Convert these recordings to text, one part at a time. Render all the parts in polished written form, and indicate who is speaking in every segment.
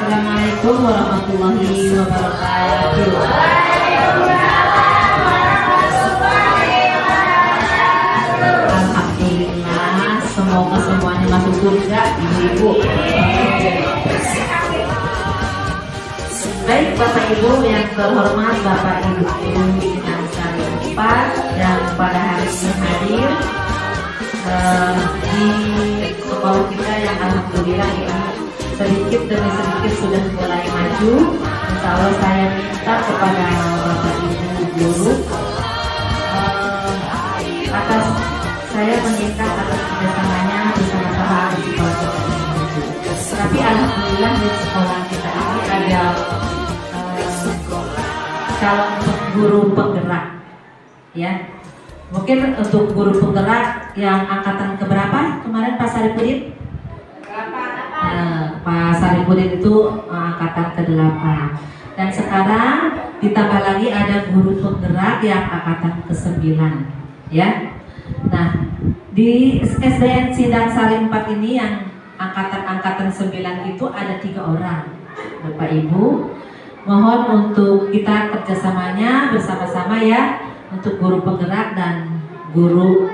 Speaker 1: Assalamualaikum warahmatullahi wabarakatuh. Alhamdulillah, semoga semuanya masuk surga, ibu-ibu. Baik Bapak Ibu yang terhormat, Bapak Ibu pimpinan Sari 4 yang pada hari ini hadir di sekolah kita yang alhamdulillah ini sedikit demi sedikit sudah mulai maju. Insya Allah saya minta kepada Bapak Ibu guru atas saya mengingat atas kerjasamanya bersama-sama di sekolah kita ini maju. Tapi alhamdulillah di sekolah kita ini ada calon guru penggerak, ya. Mungkin untuk guru penggerak yang angkatan keberapa kemarin Pak Saripudin? Pak Saripudin itu angkatan ke-8. Dan sekarang ditambah lagi ada guru penggerak yang angkatan ke-9, ya. Nah, di SDN Sindang Sari 4 ini yang angkatan 9 itu ada 3 orang, Bapak Ibu. Mohon untuk kita kerjasamanya bersama-sama ya, untuk guru penggerak dan guru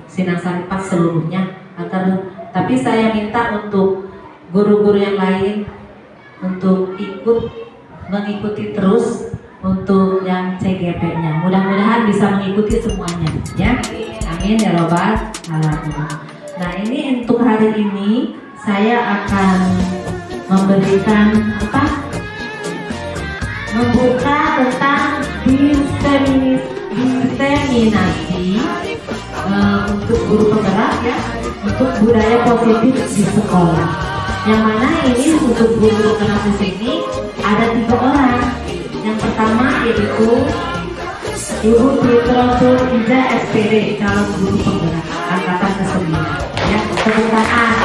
Speaker 1: Sindang Sari 4 seluruhnya. Tapi saya minta untuk guru-guru yang lain untuk mengikuti terus untuk yang CGP-nya. Mudah-mudahan bisa mengikuti semuanya, ya. Amin ya robbal alamin. Nah, ini untuk hari ini saya akan memberikan membuka tentang diseminasi untuk guru penggerak ya, untuk budaya positif di sekolah. Yang mana ini untuk guru penggerak di sini ada 3 orang. Yang pertama yaitu Ibu Fitrotul Ija SPD, calon guru penggerak angkatan ke-9. Ya, tepuk tangan.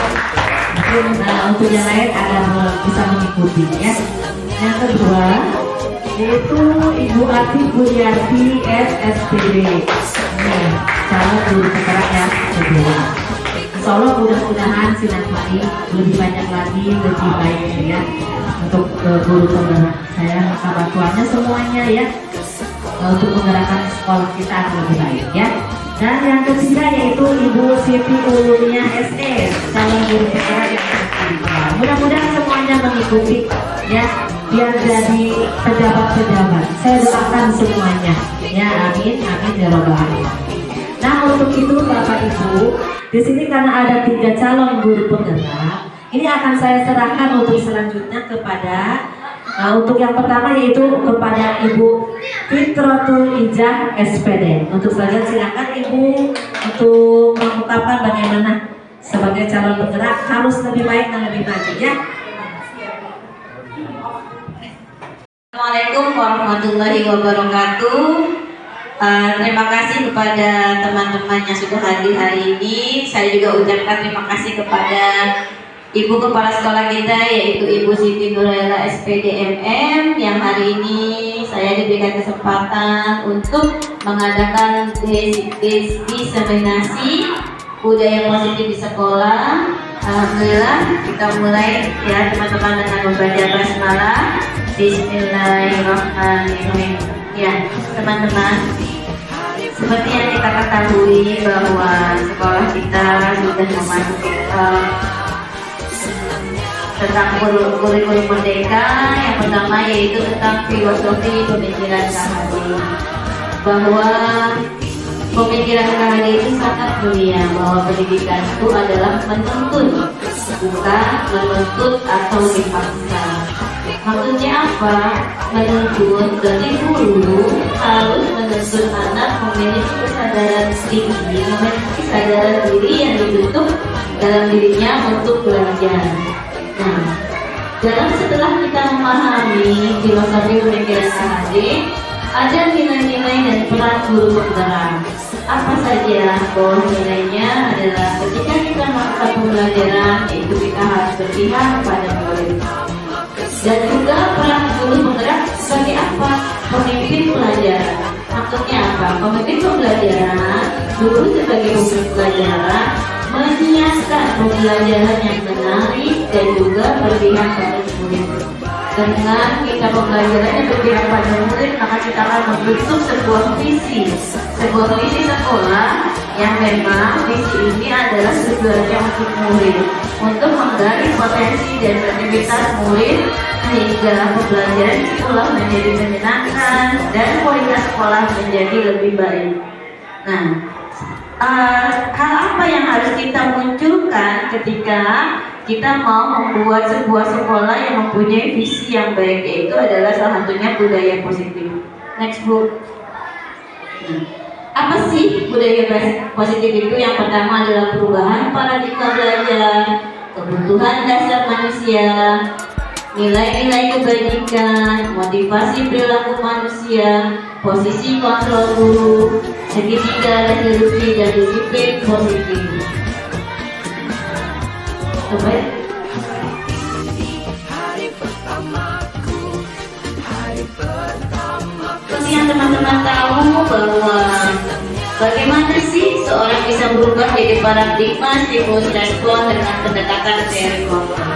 Speaker 1: Mungkin untuk yang lain ada bisa mengikuti ya. Yang kedua yaitu Ibu Ati Budiarti SSPD, calon guru penggerak yang kedua. Insya Allah mudah-mudahan nanti lebih banyak lagi, lebih baik ya untuk guru penggerak. Saya minta bantuannya semuanya ya untuk menggerakkan sekolah kita akan lebih baik ya. Dan yang ketiga yaitu Ibu Siti Ulumia SS, calon guru penggerak yang kedua. Mudah-mudahan semuanya mengikuti ya, biar jadi pejabat-pejabat. Saya doakan semuanya ya, amin amin ya robbal alamin. Nah, untuk itu Bapak Ibu, di sini karena ada 3 calon guru penggerak, ini akan saya serahkan untuk selanjutnya kepada untuk yang pertama yaitu kepada Ibu Fitrotul Ijah SPD. Untuk selanjutnya silakan Ibu untuk mengungkapkan bagaimana sebagai calon penggerak harus lebih baik dan lebih maju ya.
Speaker 2: Assalamualaikum warahmatullahi wabarakatuh. Terima kasih kepada teman-teman yang sudah hadir hari ini. Saya juga ucapkan terima kasih kepada Ibu Kepala Sekolah kita yaitu Ibu Siti Nuraila SPD MM yang hari ini saya diberikan kesempatan untuk mengadakan diseminasi budaya positif di sekolah. Alhamdulillah kita mulai ya teman-teman dengan membaca basmalah. Bismillahirrahmanirrahim. Ya teman-teman, seperti yang kita ketahui bahwa sekolah kita sudah memasuki tentang kurikulum merdeka. Yang pertama yaitu tentang filosofi pemikiran Kahadi, bahwa pemikiran Kahadi itu sangat mulia, bahwa pendidikan itu adalah menuntut, bukan menuntut atau dipaksa. Maksudnya apa? Menuntut dari guru harus menuntut anak memiliki kesadaran tinggi, memiliki kesadaran diri yang dibentuk dalam dirinya untuk belajar. Nah, setelah kita memahami filosofi pemikiran Kahadi, ada nilai-nilai dan peran guru penggerak. Apa saja? Bahwa nilainya adalah ketika kita melakukan pembelajaran, itu kita harus berpihak kepada murid. Dan juga peran guru penggerak sebagai apa? Pemimpin pelajaran. Maksudnya apa? Pemimpin pembelajaran, guru sebagai pemimpin pelajaran menyiasat pembelajaran yang menarik, dan juga berpihak pada murid. Dengan kita pembelajarannya berpihak pada murid, maka kita akan membentuk sebuah visi sekolah yang memang visi ini adalah tujuannya untuk murid, untuk menggali potensi dan kreativitas murid sehingga pembelajaran sekolah menjadi menyenangkan dan kualitas sekolah menjadi lebih baik. Nah, hal apa yang harus kita munculkan ketika kita mau membuat sebuah sekolah yang mempunyai visi yang baik, yaitu adalah salah satunya budaya positif. Next book. Apa sih budaya positif itu? Yang pertama adalah perubahan paradigma belajar, kebutuhan dasar manusia, nilai-nilai kebajikan, motivasi perilaku manusia, posisi kontrol guru, segitiga resolusi dan disiplin positif. Coba ya. Seperti yang teman-teman tahu bahwa bagaimana sih seorang bisa berubah jadi paradigma stimulus respon dengan pendekatan teori kontrol.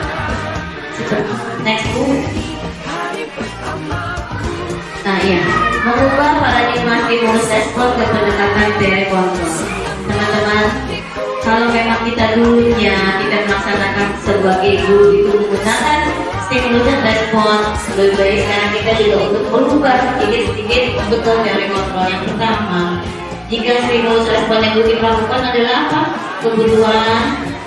Speaker 2: Next book. Nah ya, mengubah paradigma stimulus respon ke pendekatan teori kontrol. Teman-teman, kalau memang kita dulunya tidak melaksanakan sebagai guru itu menggunakan stimulus dan respon, lebih baik sekarang kita juga untuk berubah sedikit-sedikit untuk ke teori kontrol. Yang pertama, jika stimulus respon yang kita lakukan adalah apa? Kebutuhan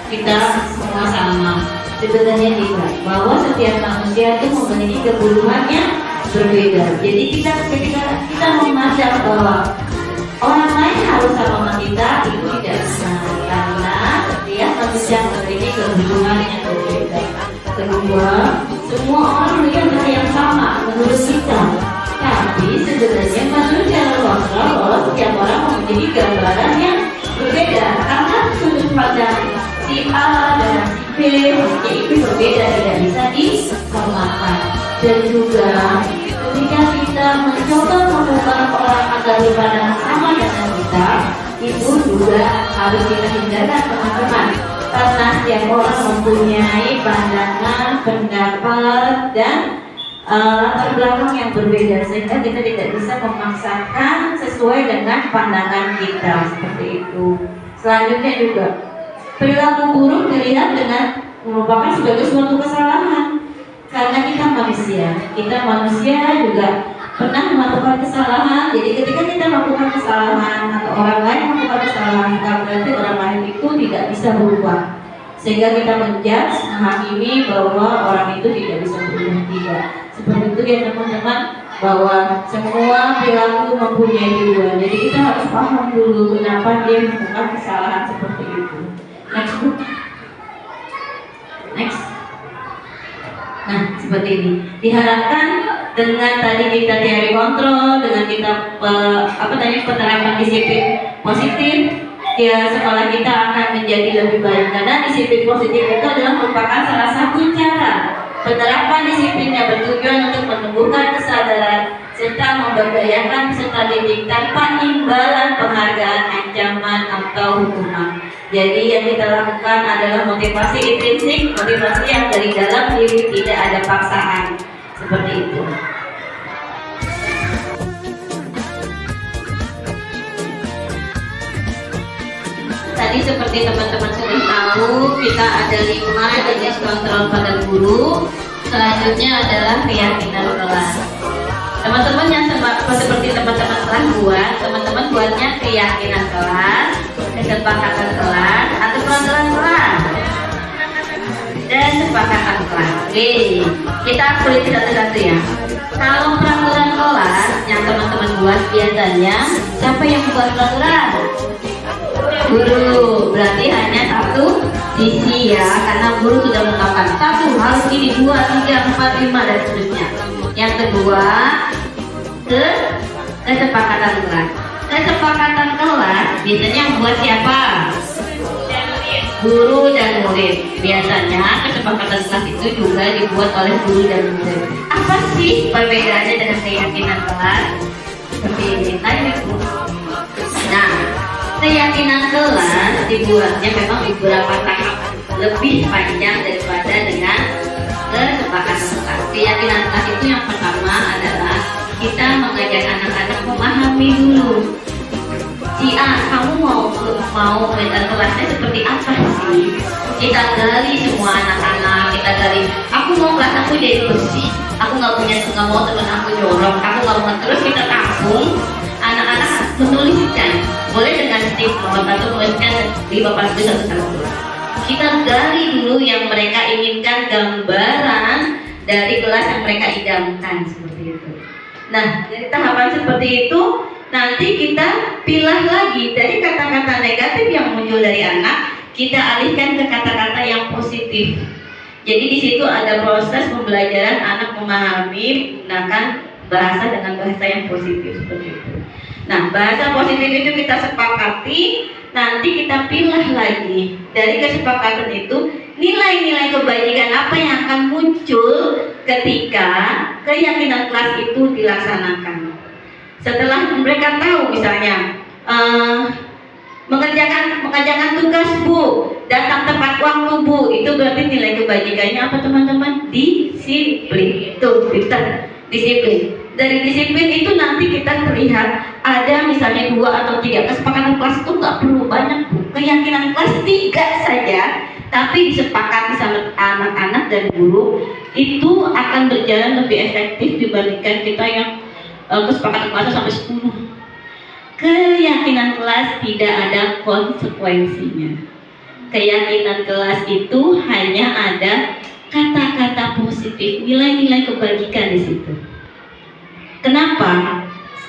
Speaker 2: kita semua sama. Sebenarnya tidak, bahwa setiap manusia itu memiliki kebutuhannya berbeda. Jadi ketika kita memandang bahwa orang lain harus sama kita, itu tidak benar, karena setiap manusia memiliki kebutuhan yang berbeda. Kedua, semua orang melihat hal yang sama menurut kita, tapi sebenarnya manusia kontrol bahwa setiap orang memiliki gambaran yang berbeda karena sudut pandang si A dan si B itu berbeda, tidak bisa disamakan. Dan juga ketika kita mencoba mengubah orang agar berpandangan sama dengan kita, itu juga harus kita hindarkan, teman-teman, karena setiap orang mempunyai pandangan, pendapat, dan latar belakang yang berbeda, sehingga kita tidak bisa memaksakan sesuai dengan pandangan kita, seperti itu. Selanjutnya juga perilaku buruk dilihat dengan merupakan sebagai suatu kesalahan, karena kita manusia juga pernah melakukan kesalahan. Jadi ketika kita melakukan kesalahan atau orang lain melakukan kesalahan, berarti orang lain itu tidak bisa berubah, sehingga kita menjudge, menghakimi bahwa orang itu tidak bisa berubah. Tidak seperti itu ya teman-teman, bahwa semua perilaku mempunyai tujuan. Jadi kita harus paham dulu kenapa dia melakukan kesalahan seperti itu. Next book. Next. Nah, seperti ini. Diharapkan dengan tadi kita teori kontrol, dengan kita penerapan disiplin positif, ya sekolah kita akan menjadi lebih baik. Karena disiplin positif itu adalah merupakan salah satu cara penerapan disiplin yang bertujuan untuk menumbuhkan kesadaran serta memberdayakan peserta didik tanpa imbalan penghargaan, ancaman, atau hukuman. Jadi yang kita lakukan adalah motivasi intrinsik, motivasi yang dari dalam diri, tidak ada paksaan. Seperti itu. Tadi seperti teman-teman sudah tahu, kita ada 5 jenis kontrol pada guru. Selanjutnya adalah keyakinan kelas. Teman-teman yang seperti teman-teman telah buat, teman-teman buatnya keyakinan kelas, kesepakatan kelas, atau peraturan kelas, dan kesepakatan kelas. Oke, kita kulik satu-satu ya. Kalau peraturan kelas yang teman-teman buat biasanya, siapa yang membuat peraturan? Guru. Berarti hanya satu sisi ya, karena guru sudah menetapkan satu harus ini, 2, 3, 4, 5 dan seterusnya. Yang kedua, kesepakatan kelas. Kesepakatan kelas biasanya membuat siapa? Guru dan murid. Biasanya kesepakatan kelas itu juga dibuat oleh guru dan murid. Apa sih perbedaannya dengan keyakinan kelas? Seperti ini tadi. Nah, keyakinan kelas dibuatnya memang di beberapa tahap, lebih panjang daripada dengan keyakinan kelas itu yang pertama adalah kita mengajak anak-anak memahami dulu. Si A, kamu mau kelasnya seperti apa sih? Kita gali semua anak-anak, kita gali. Aku mau kelas aku jadi bersih. Aku nggak mau teman aku jorok. Aku nggak mau, terus kita tampung. Anak-anak menuliskan, boleh dengan stiker atau tuliskan 5 kita gali dulu yang mereka inginkan, gambaran dari kelas yang mereka idamkan seperti itu. Nah, dari tahapan seperti itu nanti kita pilah lagi dari kata-kata negatif yang muncul dari anak, kita alihkan ke kata-kata yang positif. Jadi di situ ada proses pembelajaran anak memahami menggunakan bahasa dengan bahasa yang positif seperti itu. Nah, bahasa positif itu kita sepakati, nanti kita pilah lagi dari kesepakatan itu nilai-nilai kebajikan apa yang akan muncul ketika keyakinan kelas itu dilaksanakan. Setelah mereka tahu misalnya mengerjakan tugas Bu, datang tepat waktu Bu, itu berarti nilai kebajikannya apa teman-teman? Disiplin. Itu pintar, disiplin. Dari disiplin itu nanti kita terlihat ada misalnya 2 atau 3 kesepakatan kelas itu nggak perlu banyak Bu. Keyakinan kelas 3 saja, tapi disepakati sama anak-anak dan guru, itu akan berjalan lebih efektif dibandingkan kita yang kesepakatan kelas sampai 10. Keyakinan kelas tidak ada konsekuensinya. Keyakinan kelas itu hanya ada kata-kata positif, nilai-nilai kebajikan di situ. Kenapa?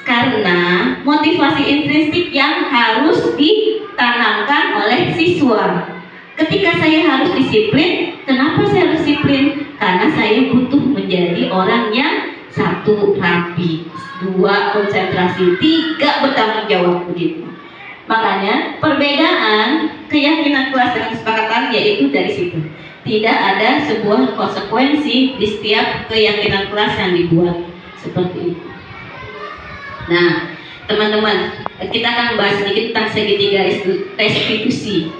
Speaker 2: Karena motivasi intrinsik yang harus ditanamkan oleh siswa. Ketika saya harus disiplin, kenapa saya harus disiplin? Karena saya butuh menjadi orang yang 1 rapi, 2 konsentrasi, 3 bertanggung jawab begitu. Makanya perbedaan keyakinan kelas dengan kesepakatan yaitu dari situ. Tidak ada sebuah konsekuensi di setiap keyakinan kelas yang dibuat seperti itu. Nah, teman-teman, kita akan bahas sedikit tentang segitiga restitusi.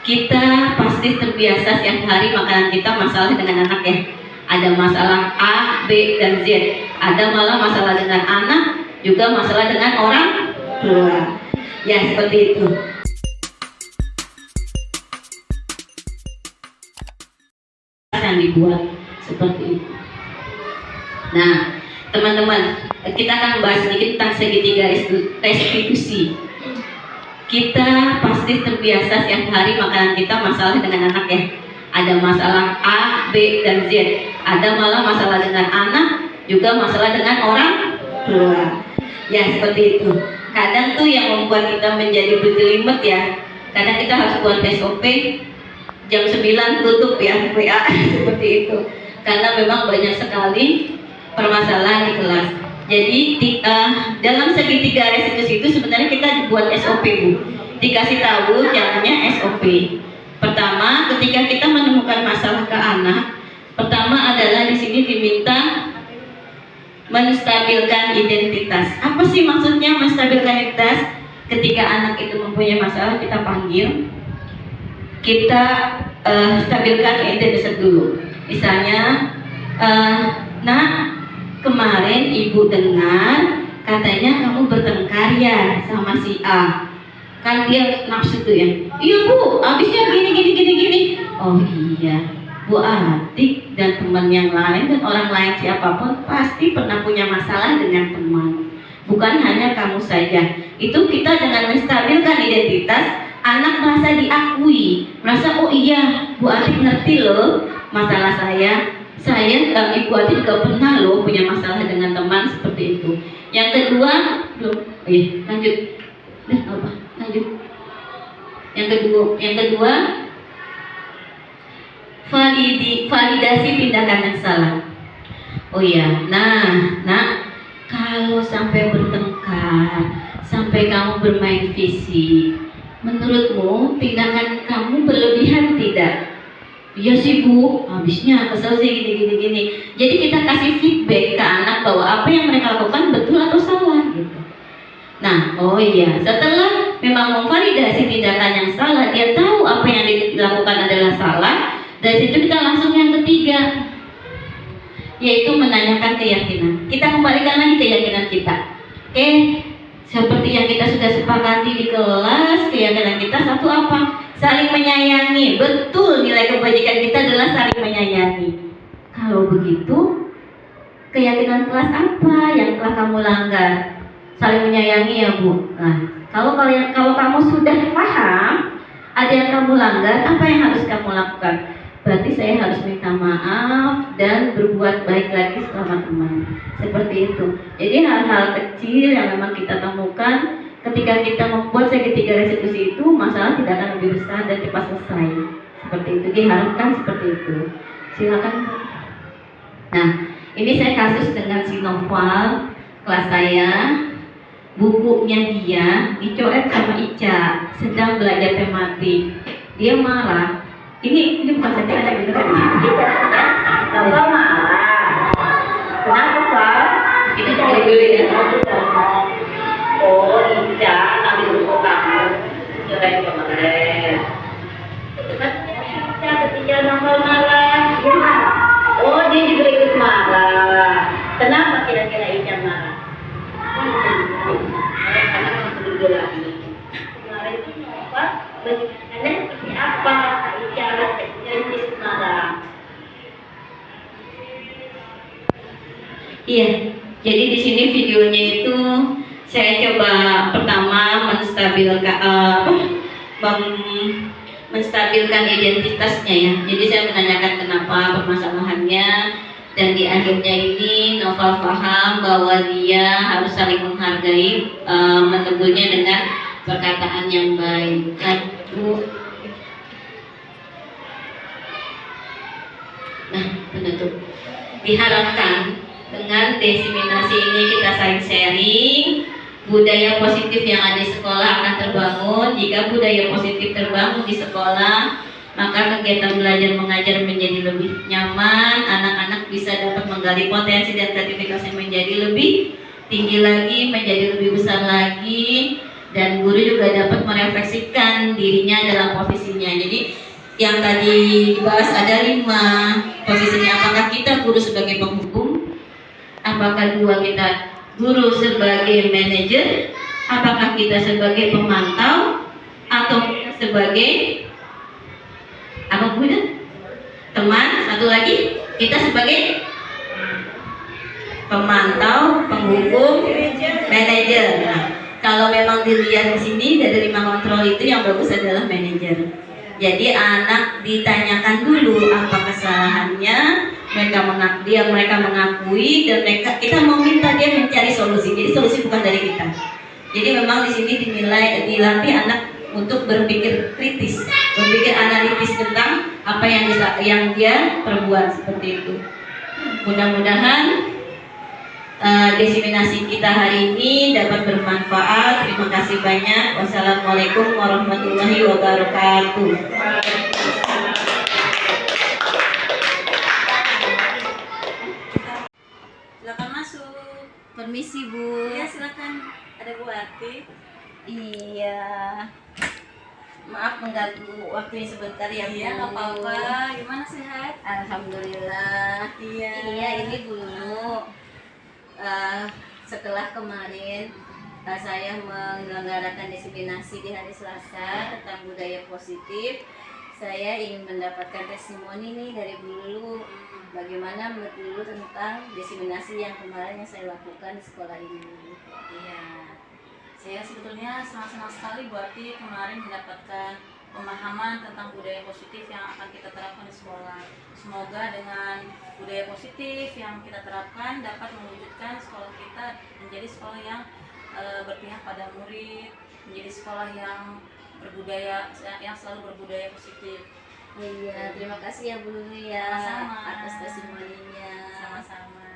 Speaker 2: Kita pasti terbiasa setiap hari makanan kita masalah dengan anak ya. Ada masalah A, B, dan Z. Ada malah masalah dengan anak, juga masalah dengan orang tua. Ya, seperti itu. Yang dibuat seperti itu. Nah, teman-teman, kita akan bahas sedikit tentang segitiga restitusi. Kita pasti terbiasa setiap hari makanan kita masalah dengan anak ya. Ada masalah A, B, dan Z. Ada malah masalah dengan anak, juga masalah dengan orang tua. Ya, seperti itu. Kadang tuh yang membuat kita menjadi berjelimet ya. Kadang kita harus buat SOP jam 9 tutup ya WA seperti itu. Karena memang banyak sekali permasalahan di kelas. Jadi dalam segitiga restitusi itu sebenarnya kita dibuat SOP Bu. Dikasih tahu caranya SOP. Pertama, ketika kita menemukan masalah ke anak, pertama adalah di sini diminta menstabilkan identitas. Apa sih maksudnya menstabilkan identitas? Ketika anak itu mempunyai masalah, kita panggil, kita stabilkan identitas dulu. Misalnya, Nak, kemarin ibu dengar katanya kamu bertengkar ya sama si A. Kan dia nafsu tuh ya. Iya Bu, habisnya gini. Oh iya, Bu Atik dan teman yang lain dan orang lain siapapun pasti pernah punya masalah dengan teman. Bukan hanya kamu saja. Itu kita dengan menstabilkan identitas, anak merasa diakui, merasa oh iya Bu Atik ngerti loh masalah saya. Ibu Atik juga pernah loh punya masalah dengan teman seperti itu. Yang kedua, lanjut. Lanjut. Yang kedua, validasi tindakan yang salah. Oh iya, nah, kalau sampai bertengkar, sampai kamu bermain fisik, menurutmu tindakan kamu berlebihan tidak? Iya sih Bu, habisnya kesel sih gini. Jadi kita kasih feedback ke anak bahwa apa yang mereka lakukan betul atau salah gitu. Nah, oh iya, setelah memang memvalidasi tindakan yang salah, dia tahu apa yang dilakukan adalah salah. Dari situ kita langsung yang ketiga. yaitu menanyakan keyakinan. Kita kembalikan lagi keyakinan kita. Oke, seperti yang kita sudah sepakati di kelas, keyakinan kita satu apa? Saling menyayangi. Betul, nilai kebajikan kita adalah saling menyayangi. Kalau begitu, keyakinan kelas apa yang telah kamu langgar? Saling menyayangi ya Bu. Nah, kalau kamu sudah paham ada yang kamu langgar, apa yang harus kamu lakukan? Berarti saya harus minta maaf dan berbuat baik lagi selama teman. Seperti itu. Jadi hal-hal kecil yang memang kita temukan ketika kita membuat segitiga restitusi itu, masalah tidak akan lebih besar dan cepat selesai. Seperti itu. Diharapkan seperti itu. Silakan. Nah, ini saya kasus dengan si Noval kelas saya. Bukunya dia dicoret sama Ica, sedang belajar tematik. Dia marah. Ini bukan saja ada beneran. Noval marah. Kenapa Pak? Ini dulu ya. Oh Ica, ambil buku kamu. Coret kemarin. Itu kan Ica ketika Noval marah. Dia marah. Oh dia juga ikut marah. Kenapa kira-kira Ica marah? Karena kamu berdua lagi. Kemarin itu apa? Bagaimana seperti apa? Cara janji sekarang. Iya. Jadi di sini videonya itu saya coba pertama menstabilkan identitasnya ya. Jadi saya menanyakan kenapa permasalahannya. Dan di akhirnya ini Noval paham bahwa dia harus saling menghargai, menegurnya dengan perkataan yang baik. Bu. Nah, penutup. Diharapkan dengan diseminasi ini kita saling sharing, budaya positif yang ada di sekolah akan terbangun. Jika budaya positif terbangun di sekolah, maka kegiatan belajar mengajar menjadi lebih nyaman, anak-anak bisa dapat menggali potensi dan kreativitasnya menjadi lebih tinggi lagi, menjadi lebih besar lagi, dan guru juga dapat merefleksikan dirinya dalam posisinya. Jadi yang tadi dibahas ada 5 posisinya, apakah kita guru sebagai penghukum, apakah kita guru sebagai manajer, apakah kita sebagai pemantau, atau sebagai apa Bu? Teman, satu lagi kita sebagai pemantau, penghukum, manajer. Nah, kalau memang dilihat di sini dari 5 kontrol itu yang bagus adalah manajer. Jadi anak ditanyakan dulu apa kesalahannya, mereka mengakui dan kita mau minta dia mencari solusi. Jadi solusi bukan dari kita. Jadi memang di sini dilatih anak untuk berpikir kritis, berpikir analitis tentang apa yang dia perbuat, seperti itu. Mudah-mudahan diseminasi kita hari ini dapat bermanfaat. Terima kasih banyak. Wassalamualaikum warahmatullahi wabarakatuh.
Speaker 3: Silakan masuk.
Speaker 2: Permisi Bu.
Speaker 3: Ya silakan. Ada Bu Ati.
Speaker 2: Iya. Maaf mengganggu waktunya sebentar ya Bu.
Speaker 3: Iya nggak apa-apa. Gimana sehat?
Speaker 2: Alhamdulillah.
Speaker 3: Iya.
Speaker 2: Iya ini Bu Nunu. Setelah kemarin saya menyelenggarakan diseminasi di hari Selasa tentang budaya positif, saya ingin mendapatkan testimoni nih dari Bu Lulu. Bagaimana menurut Bu Lulu tentang diseminasi yang kemarin yang saya lakukan di sekolah ini?
Speaker 3: Iya. Saya sebetulnya sangat senang sekali Bu Ati kemarin mendapatkan pemahaman tentang budaya positif yang akan kita terapkan di sekolah. Semoga dengan budaya positif yang kita terapkan dapat mewujudkan sekolah kita menjadi sekolah yang berpihak pada murid, menjadi sekolah yang berbudaya, yang selalu berbudaya positif.
Speaker 2: Iya, terima kasih ya Bu Lulu ya.
Speaker 3: Sama-sama.
Speaker 2: Atas testimoninya.
Speaker 3: Sama-sama.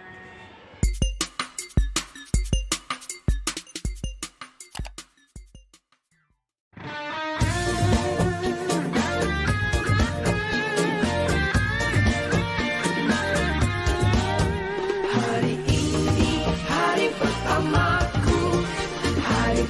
Speaker 4: Hari ini hari pertamaku, hari